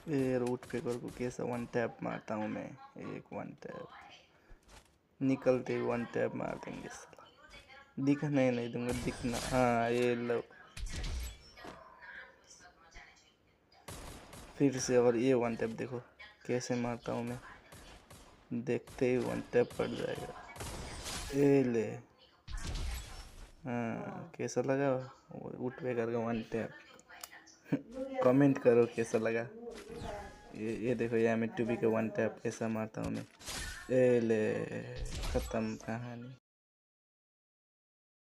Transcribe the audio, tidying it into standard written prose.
ये रूट फेकर को कैसा वन टैप मारता हूँ मैं। एक वन टैप निकलते ही वन टैप मार देंगे साला। दिखने नहीं दूंगा, दिखना। हाँ ये लो, फिर से। और ये वन टैप देखो कैसे मारता हूँ मैं, देखते ही वन टैप पड़ जाएगा। ये ले। हाँ कैसा लगा वुड पेकर का वन टैप? कमेंट करो कैसा लगा। ये देखो यामी टूबी का वन टैप कैसा मारता हूँ मैं। ये ले, खत्म कहानी।